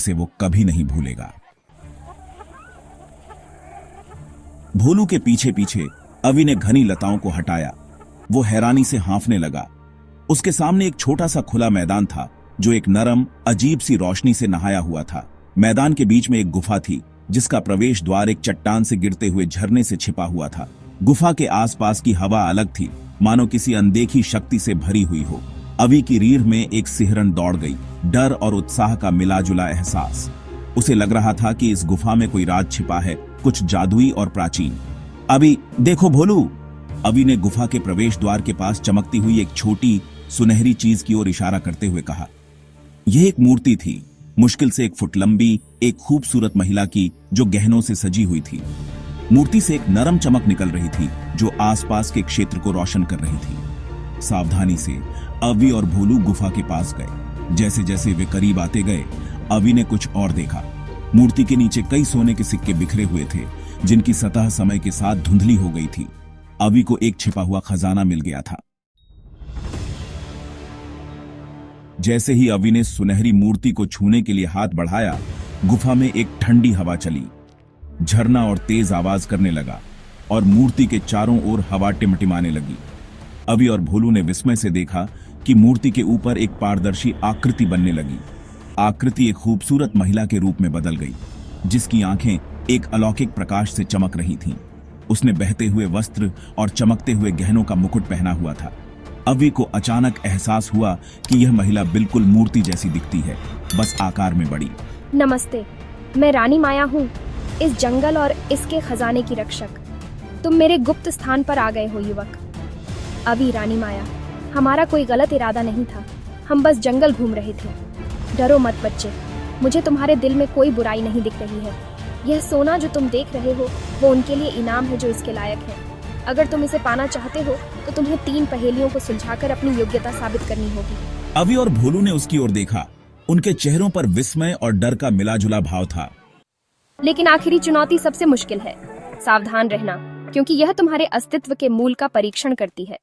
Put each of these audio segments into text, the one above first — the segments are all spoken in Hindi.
से वो कभी नहीं भूलेगा। भोलू के पीछे पीछे अवि ने घनी लताओं को हटाया। वो हैरानी से हाँफने लगा। उसके सामने एक छोटा सा खुला मैदान था जो एक नरम अजीब सी रोशनी से नहाया हुआ था। मैदान के बीच में एक गुफा थी जिसका प्रवेश द्वार एक चट्टान से गिरते हुए झरने से छिपा हुआ था। गुफा के आसपास की हवा अलग थी, मानो किसी अनदेखी शक्ति से भरी हुई हो। अवि की रीढ़ में एक सिहरन दौड़ गई, डर और उत्साह का मिलाजुला एहसास। उसे लग रहा था कि इस गुफा में कोई राज छिपा है, कुछ जादुई और प्राचीन। अभी देखो भोलू, अवि ने गुफा के प्रवेश द्वार के पास चमकती हुई एक छोटी सुनहरी चीज की ओर इशारा करते हुए कहा। यह एक मूर्ति थी, मुश्किल से 1 फुट लंबी, एक खूबसूरत महिला की जो गहनों से सजी हुई थी। मूर्ति से एक नरम चमक निकल रही थी जो आसपास के क्षेत्र को रोशन कर रही थी। सावधानी से अवि और भोलू गुफा के पास गए। जैसे जैसे वे करीब आते गए, अवि ने कुछ और देखा। मूर्ति के नीचे कई सोने के सिक्के बिखरे हुए थे जिनकी सतह समय के साथ धुंधली हो गई थी। अवि को एक छिपा हुआ खजाना मिल गया था। जैसे ही अवि ने सुनहरी मूर्ति को छूने के लिए हाथ बढ़ाया, गुफा में एक ठंडी हवा चली। झरना और तेज आवाज करने लगा और मूर्ति के चारों ओर हवा टिमटिमाने लगी। अवि और भोलू ने विस्मय से देखा कि मूर्ति के ऊपर एक पारदर्शी आकृति बनने लगी। आकृति एक खूबसूरत महिला के रूप में बदल गई, जिसकी आंखें एक अलौकिक प्रकाश से चमक रही थीं। उसने बहते हुए वस्त्र और चमकते हुए गहनों का मुकुट पहना हुआ था। अवि को अचानक एहसास हुआ कि यह महिला बिल्कुल मूर्ति जैसी दिखती है, बस आकार में बड़ी। नमस्ते, मैं रानी माया हूँ, इस जंगल और इसके खजाने की रक्षक। तुम मेरे गुप्त स्थान पर आ गए हो युवक। अवि, रानी माया, हमारा कोई गलत इरादा नहीं था, हम बस जंगल घूम रहे थे। डरो मत बच्चे, मुझे तुम्हारे दिल में कोई बुराई नहीं दिख रही है। यह सोना जो तुम देख रहे हो वो उनके लिए इनाम है जो इसके लायक है। अगर तुम इसे पाना चाहते हो तो तुम्हें 3 पहेलियों को सुलझाकर अपनी योग्यता साबित करनी होगी। अवि और भोलू ने उसकी ओर देखा। उनके चेहरों पर विस्मय और डर का मिलाजुला भाव था। लेकिन आखिरी चुनौती सबसे मुश्किल है। सावधान रहना, क्योंकि यह तुम्हारे अस्तित्व के मूल का परीक्षण करती है।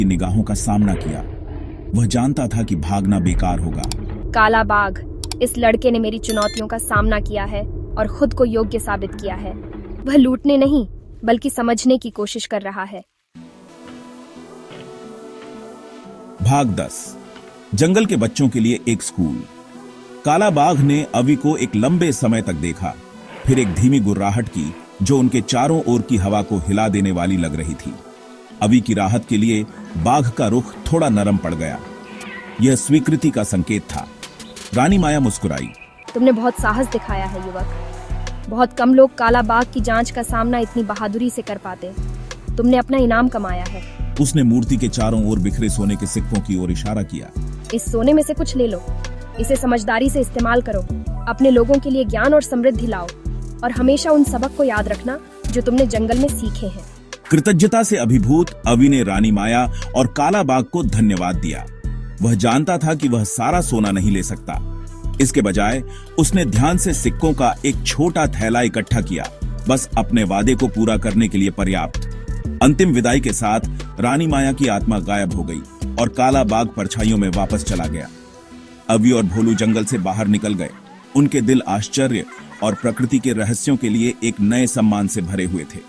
निगाहों का सामना किया। वह जानता था कि भागना बेकार होगा। काला बाघ, इस लड़के ने मेरी चुनौतियों का सामना किया है और खुद को योग्य साबित किया है। वह लूटने नहीं बल्कि समझने की कोशिश कर रहा है। भाग 10। जंगल के बच्चों के लिए एक स्कूल। काला बाघ ने अवि को एक लंबे समय तक देखा, फिर एक धीमी गुर्राहट की जो उनके चारों ओर की हवा को हिला देने वाली लग रही थी। अवि की राहत के लिए बाघ का रुख थोड़ा नरम पड़ गया। यह स्वीकृति का संकेत था। रानी माया मुस्कुराई। तुमने बहुत साहस दिखाया है युवक। बहुत कम लोग काला बाघ की जांच का सामना इतनी बहादुरी से कर पाते। तुमने अपना इनाम कमाया है। उसने मूर्ति के चारों ओर बिखरे सोने के सिक्कों की ओर इशारा किया। इस सोने में से कुछ ले लो, इसे समझदारी से इस्तेमाल करो, अपने लोगों के लिए ज्ञान और समृद्धि लाओ, और हमेशा उन सबक को याद रखना जो तुमने जंगल में सीखे हैं। कृतज्ञता से अभिभूत अवि ने रानी माया और काला बाघ को धन्यवाद दिया। वह जानता था कि वह सारा सोना नहीं ले सकता। इसके बजाय उसने ध्यान से सिक्कों का एक छोटा थैला इकट्ठा किया, बस अपने वादे को पूरा करने के लिए पर्याप्त। अंतिम विदाई के साथ रानी माया की आत्मा गायब हो गई और काला बाघ परछाइयों में वापस चला गया। अवि और भोलू जंगल से बाहर निकल गए। उनके दिल आश्चर्य और प्रकृति के रहस्यों के लिए एक नए सम्मान से भरे हुए थे।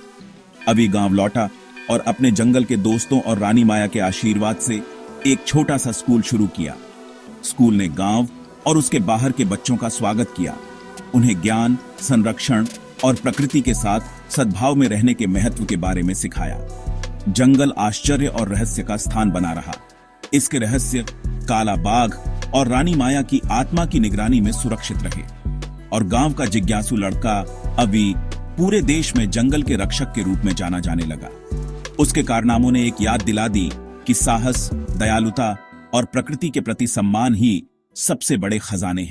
अवि गांव लौटा और अपने जंगल के दोस्तों और रानी माया के आशीर्वाद से एक छोटा सा स्कूल शुरू किया। स्कूल ने गांव और उसके बाहर के बच्चों का स्वागत किया, उन्हें ज्ञान, संरक्षण और प्रकृति के साथ सद्भाव में रहने के महत्व के बारे में सिखाया। जंगल आश्चर्य और रहस्य का स्थान बना रहा। इसके रहस्य काला बाघ और रानी माया की आत्मा की निगरानी में सुरक्षित रहे, और गांव का जिज्ञासु लड़का अवि पूरे देश में जंगल के रक्षक के रूप में जाना जाने लगा। उसके कारनामों ने एक याद दिला दी कि साहस, दयालुता और प्रकृति के प्रति सम्मान ही सबसे बड़े खजाने हैं।